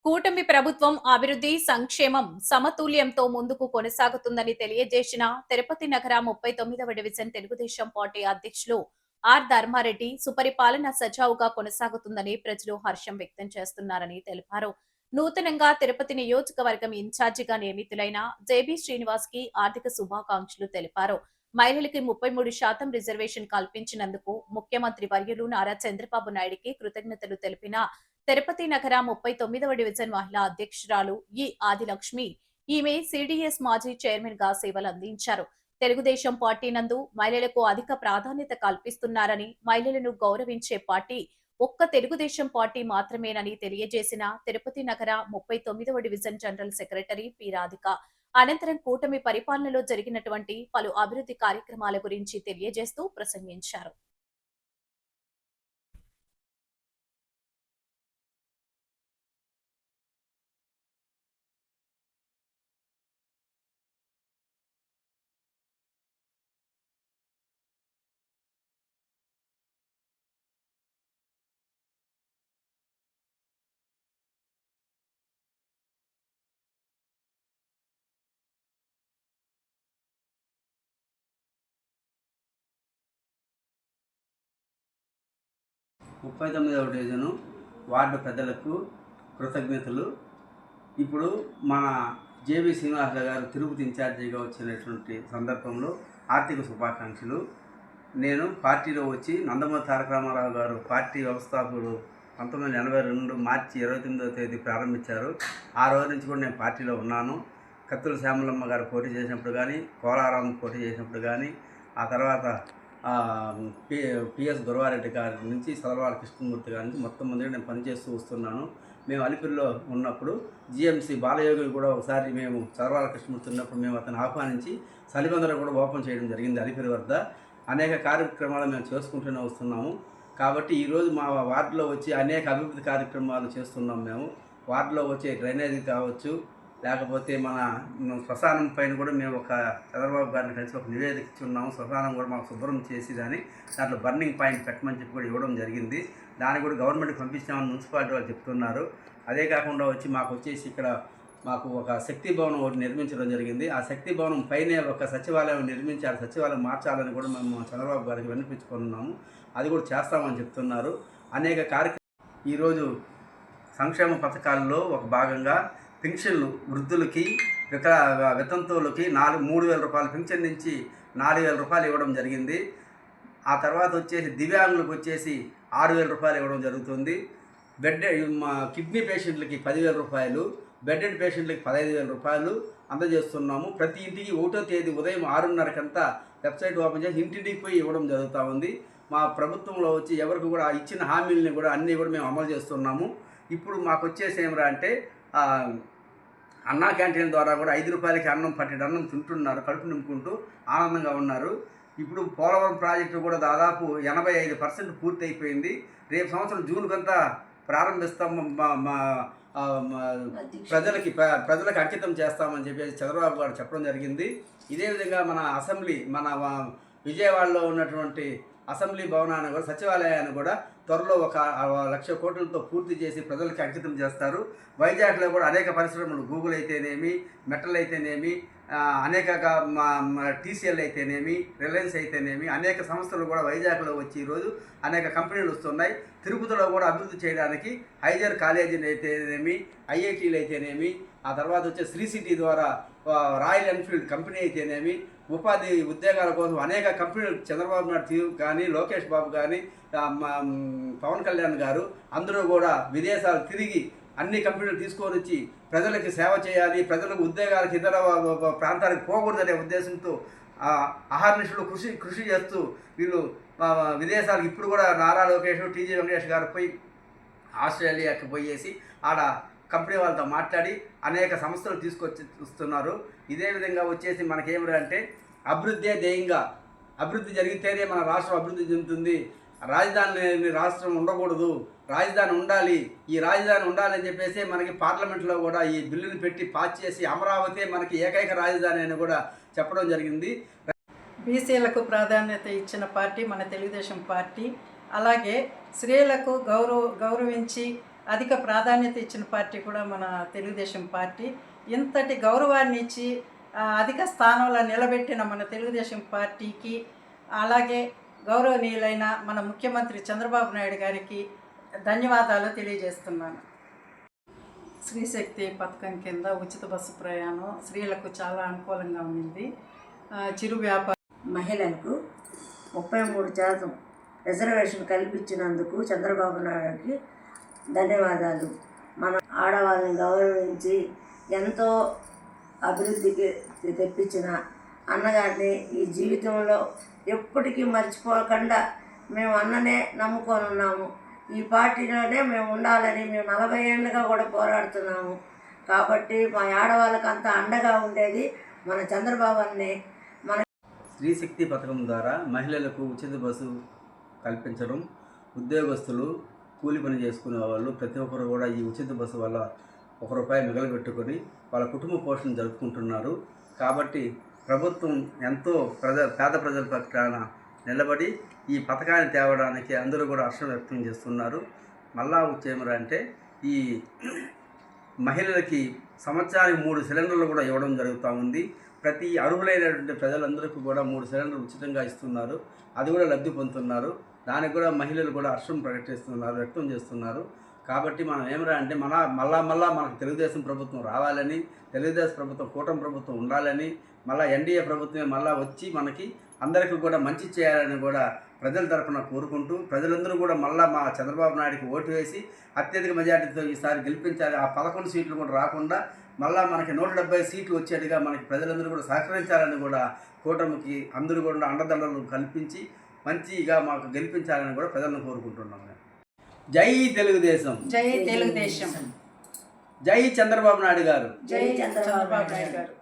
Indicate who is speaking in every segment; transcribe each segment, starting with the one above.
Speaker 1: కూటమి ప్రభుత్వం అభివృద్ధి, సంక్షేమం సమతుల్యంతో ముందుకు కొనసాగుతుందని తెలియజేసిన తిరుపతి నగర 39వ డివిజన్ తెలుగుదేశం పార్టీ అధ్యక్షులు ఆర్ ధర్మారెడ్డి సుపరిపాలన సజావుగా కొనసాగుతుందని ప్రజలు హర్షం వ్యక్తం చేస్తున్నారని తెలిపారు. నూతనంగా తిరుపతి నియోజకవర్గం ఇన్ఛార్జిగా నియమితులైన జేబీ శ్రీనివాస్ కి ఆర్థిక శుభాకాంక్షలు తెలిపారు. మహిళలకి 33% రిజర్వేషన్ కల్పించినందుకు ముఖ్యమంత్రి వర్యులు నారా చంద్రబాబు నాయుడికి కృతజ్ఞతలు తెలిపిన తిరుపతి నగర 39వ డివిజన్ మహిళా అధ్యక్షురాలు ఈ ఆదిలక్ష్మి ఈమె సిడిఎస్ మాజీ చైర్మన్ గా సేవలు అందించారు. తెలుగుదేశం పార్టీ నందు మహిళలకు అధిక ప్రాధాన్యత కల్పిస్తున్నారని, మహిళలను గౌరవించే పార్టీ ఒక్క తెలుగుదేశం పార్టీ మాత్రమేనని తెలియజేసిన తిరుపతి నగర 39వ division general secretary P Radhika అనంతరం కూటమి పరిపాలనలో జరిగినటువంటి పలు అభివృద్ధి కార్యక్రమాల గురించి తెలియజేస్తూ ప్రసంగించారు.
Speaker 2: ముప్పై 39వ డివిజను వార్డు పెద్దలకు కృతజ్ఞతలు. ఇప్పుడు మన జేబీ శ్రీనివాసరావు గారు తిరుపతి ఇన్ఛార్జిగా వచ్చినటువంటి సందర్భంలో ఆర్థిక శుభాకాంక్షలు. నేను పార్టీలో వచ్చి నందమూరి తారక రామారావు గారు పార్టీ వ్యవస్థాపకులు 1982 మార్చి 29వ తేదీ ప్రారంభించారు. ఆ రోజు నుంచి కూడా నేను పార్టీలో ఉన్నాను. కత్తుల శ్యామలమ్మ గారు పోటీ చేసినప్పుడు కానీ, కోలారాం పోటీ చేసినప్పుడు కానీ, ఆ తర్వాత పిఎస్ గురవారెడ్డి గారి నుంచి సలవాల కృష్ణమూర్తి గారి నుంచి మొత్తం మందిగా నేను పనిచేస్తూ వస్తున్నాను. మేము అలిపిరిలో ఉన్నప్పుడు జిఎంసి బాలయోగులు కూడా ఒకసారి మేము సలవాల కృష్ణమూర్తి ఉన్నప్పుడు మేము అతను ఆహ్వానించి సలిబందర కూడా ఓపెన్ చేయడం జరిగింది. అలిపిరి వద్ద అనేక కార్యక్రమాలు మేము చేసుకుంటూనే వస్తున్నాము. కాబట్టి ఈరోజు మా వార్డులో వచ్చి అనేక అభివృద్ధి కార్యక్రమాలు చేస్తున్నాం. మేము వార్డులో వచ్చే డ్రైనేజీ కావచ్చు, లేకపోతే మన శ్మశానం పైన కూడా మేము ఒక చంద్రబాబు గారిని కలిసి ఒక నివేదిక ఇచ్చి ఉన్నాము. శ్మశానం కూడా మాకు శుభ్రం చేసి దాంట్లో బర్నింగ్ పాయింట్ పెట్టమని చెప్పి కూడా ఇవ్వడం జరిగింది. దాన్ని కూడా గవర్నమెంట్కి పంపించామని మున్సిపాలిటీ వాళ్ళు చెప్తున్నారు. అదే కాకుండా వచ్చి మాకు వచ్చేసి ఇక్కడ మాకు ఒక శక్తి భవనం ఒకటి నిర్మించడం జరిగింది. ఆ శక్తి భవనం పైనే ఒక సచివాలయం నిర్మించాలి, సచివాలయం మార్చాలని కూడా మేము చంద్రబాబు గారికి వినిపించుకున్నాము. అది కూడా చేస్తామని చెప్తున్నారు. అనేక కార్యక్రమాలు ఈరోజు సంక్షేమ పథకాల్లో ఒక భాగంగా పెన్షన్లు వృద్ధులకి, వితంతువులకి 3,000 రూపాయల పెన్షన్ నుంచి 4,000 రూపాయలు ఇవ్వడం జరిగింది. ఆ తర్వాత వచ్చేసి దివ్యాంగులకు వచ్చేసి 6,000 రూపాయలు ఇవ్వడం జరుగుతుంది. కిడ్నీ పేషెంట్లకి 10,000 రూపాయలు, బెడ్డెడ్ పేషెంట్లకి 15,000 రూపాయలు అందజేస్తున్నాము. ప్రతి ఇంటికి 1వ తేదీ ఉదయం 6:30కంతా వెబ్సైట్ ఓపెన్ చేసి ఇంటింటికి పోయి ఇవ్వడం జరుగుతూ ఉంది. మా ప్రభుత్వంలో వచ్చి ఎవరికి కూడా ఇచ్చిన హామీలని కూడా అన్నీ కూడా మేము అమలు చేస్తున్నాము. ఇప్పుడు మాకు వచ్చేసి ఏమరా అంటే అన్నా క్యాంటీన్ ద్వారా కూడా 5 రూపాయలకి అన్నం పట్టెడు అన్నం తింటున్నారు, కడుపు నింపుకుంటూ ఆనందంగా ఉన్నారు. ఇప్పుడు పోలవరం ప్రాజెక్టు కూడా దాదాపు 85% పూర్తి అయిపోయింది. రేపు సంవత్సరం జూన్కంతా ప్రారంభిస్తాం, ప్రజలకు అంకితం చేస్తామని చెప్పేసి చంద్రబాబు గారు చెప్పడం జరిగింది. ఇదే విధంగా మన అసెంబ్లీ విజయవాడలో ఉన్నటువంటి అసెంబ్లీ భవనాన్ని కూడా, సచివాలయాన్ని కూడా త్వరలో 1,00,000 కోట్లతో పూర్తి చేసి ప్రజలకు అంకితం చేస్తారు. వైజాగ్లో కూడా అనేక పరిశ్రమలు, గూగుల్ అయితేనేమి, మెటల్ అయితేనేమి, అనేక టీసీఎల్ అయితేనేమి, రిలయన్స్ అయితేనేమి, అనేక సంస్థలు కూడా వైజాగ్లో వచ్చి ఈరోజు అనేక కంపెనీలు వస్తున్నాయి. తిరుపతిలో కూడా అభివృద్ధి చేయడానికి హైజర్ కాలేజీలు అయితేనేమి, ఐఐటీలు అయితేనేమి, ఆ తర్వాత వచ్చే శ్రీ సిటీ ద్వారా రాయల్ ఎన్ఫీల్డ్ కంపెనీ అయితేనేమి, ఉపాధి ఉద్యోగాల కోసం అనేక కంపెనీలు చంద్రబాబు నాయుడు కానీ, లోకేష్ బాబు కానీ, పవన్ కళ్యాణ్ గారు అందరూ కూడా విదేశాలు తిరిగి అన్ని కంపెనీలు తీసుకొని వచ్చి ప్రజలకి సేవ చేయాలి, ప్రజలకు ఉద్యోగాలకు ఇతర ప్రాంతాలకు పోకూడదనే ఉద్దేశంతో అహర్నిశలు కృషి చేస్తూ వీళ్ళు విదేశాలకు ఇప్పుడు కూడా నారా లోకేష్, టీజీ వెంకటేష్ గారు పోయి ఆస్ట్రేలియాకి పోయేసి ఆడ కంపెనీ వాళ్ళతో మాట్లాడి అనేక సంస్థలు తీసుకొచ్చి వస్తున్నారు. ఇదే విధంగా వచ్చేసి మనకేమిటంటే అభివృద్ధే ధ్యేయంగా, అభివృద్ధి జరిగితేనే మన రాష్ట్రం అభివృద్ధి చెందుతుంది. రాజధాని రాష్ట్రం ఉండకూడదు, రాజధాని ఉండాలి. ఈ రాజధాని ఉండాలని చెప్పేసి మనకి పార్లమెంట్లో కూడా ఈ బిల్లుని పెట్టి పాస్ చేసి అమరావతి మనకి ఏకైక రాజధాని అని కూడా చెప్పడం జరిగింది.
Speaker 3: బీసీలకు ప్రాధాన్యత ఇచ్చిన పార్టీ మన తెలుగుదేశం పార్టీ. అలాగే స్త్రీలకు గౌరవించి అధిక ప్రాధాన్యత ఇచ్చిన పార్టీ కూడా మన తెలుగుదేశం పార్టీ. ఇంతటి గౌరవాన్ని ఇచ్చి అధిక స్థానంలో నిలబెట్టిన మన తెలుగుదేశం పార్టీకి, అలాగే గౌరవనీయులైన మన ముఖ్యమంత్రి చంద్రబాబు నాయుడు గారికి ధన్యవాదాలు తెలియజేస్తున్నాను. స్త్రీశక్తి పథకం కింద ఉచిత బస్సు ప్రయాణం స్త్రీలకు చాలా అనుకూలంగా ఉంది. చిరు వ్యాపార
Speaker 4: మహిళలకు 33% రిజర్వేషన్ కల్పించినందుకు చంద్రబాబు నాయుడుకి ధన్యవాదాలు. మన ఆడవాళ్ళని గౌరవించి ఎంతో అభివృద్ధికి తెప్పించిన అన్నగారిని ఈ జీవితంలో ఎప్పటికీ మర్చిపోకుండా మేము అన్ననే నమ్ముకొని ఉన్నాము. ఈ పార్టీలోనే మేము ఉండాలని మేము 40 ఏళ్ళుగా కూడా పోరాడుతున్నాము. కాబట్టి మా ఆడవాళ్ళకి అంత అండగా ఉండేది మన చంద్రబాబు అన్నే.
Speaker 2: స్త్రీశక్తి పథకం ద్వారా మహిళలకు ఉచిత బస్సు కల్పించడం, ఉద్యోగస్తులు, కూలి పని చేసుకునే వాళ్ళు ప్రతి ఒక్కరు కూడా ఈ ఉచిత బస్సు వల్ల ₹1 మిగలబెట్టుకొని వాళ్ళ కుటుంబ పోషణ జరుపుకుంటున్నారు. కాబట్టి ప్రభుత్వం ఎంతో పేద ప్రజల పక్షాన నిలబడి ఈ పథకాన్ని తేవడానికి అందరూ కూడా హర్షం వ్యక్తం చేస్తున్నారు. మళ్ళా వచ్చేమరా అంటే ఈ మహిళలకి సంవత్సరానికి 3 సిలిండర్లు కూడా ఇవ్వడం జరుగుతూ ఉంది. ప్రతి అర్హులైనటువంటి ప్రజలందరికీ కూడా 3 సిలిండర్లు ఉచితంగా ఇస్తున్నారు. అది కూడా లబ్ధి పొందుతున్నారు. దానికి కూడా మహిళలు కూడా హర్షం వ్యక్తం చేస్తున్నారు. కాబట్టి మనం ఏమరా అంటే మళ్ళా మనకు తెలుగుదేశం ప్రభుత్వం రావాలని, తెలుగుదేశం ప్రభుత్వం కూటమి ప్రభుత్వం ఉండాలని, మళ్ళీ ఎన్డీఏ ప్రభుత్వమే మళ్ళీ వచ్చి మనకి అందరికీ కూడా మంచి చేయాలని కూడా ప్రజల తరఫున కోరుకుంటూ, ప్రజలందరూ కూడా మళ్ళీ మా చంద్రబాబు నాయుడికి ఓటు వేసి అత్యధిక మెజార్టీతో ఈసారి గెలిపించాలి. ఆ 11 సీట్లు కూడా రాకుండా మళ్ళీ మనకి 170 సీట్లు వచ్చేట్టుగా మనకి ప్రజలందరూ కూడా సహకరించాలని కూడా కూటమికి అందరూ కూడా అండదండలు కల్పించి మంచిగా మాకు గెలిపించాలని కూడా ప్రజలను కోరుకుంటున్నాము. జై తెలుగుదేశం,
Speaker 3: జై తెలుగుదేశం,
Speaker 2: జై చంద్రబాబు నాయుడు గారు,
Speaker 4: జై చంద్రబాబు నాయుడు గారు,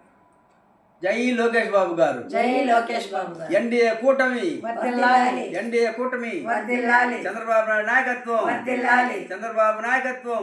Speaker 2: జై లోకేష్ బాబు గారు,
Speaker 4: జై లోకేష్ బాబు గారు.
Speaker 2: ఎన్డీఏ కూటమి
Speaker 4: వర్ధిల్లాలి,
Speaker 2: ఎన్డీఏ కూటమి
Speaker 4: వర్ధిల్లాలి,
Speaker 2: చంద్రబాబు నాయుడు నాయకత్వం,
Speaker 4: వర్ధిల్లాలి,
Speaker 2: చంద్రబాబు నాయకత్వం.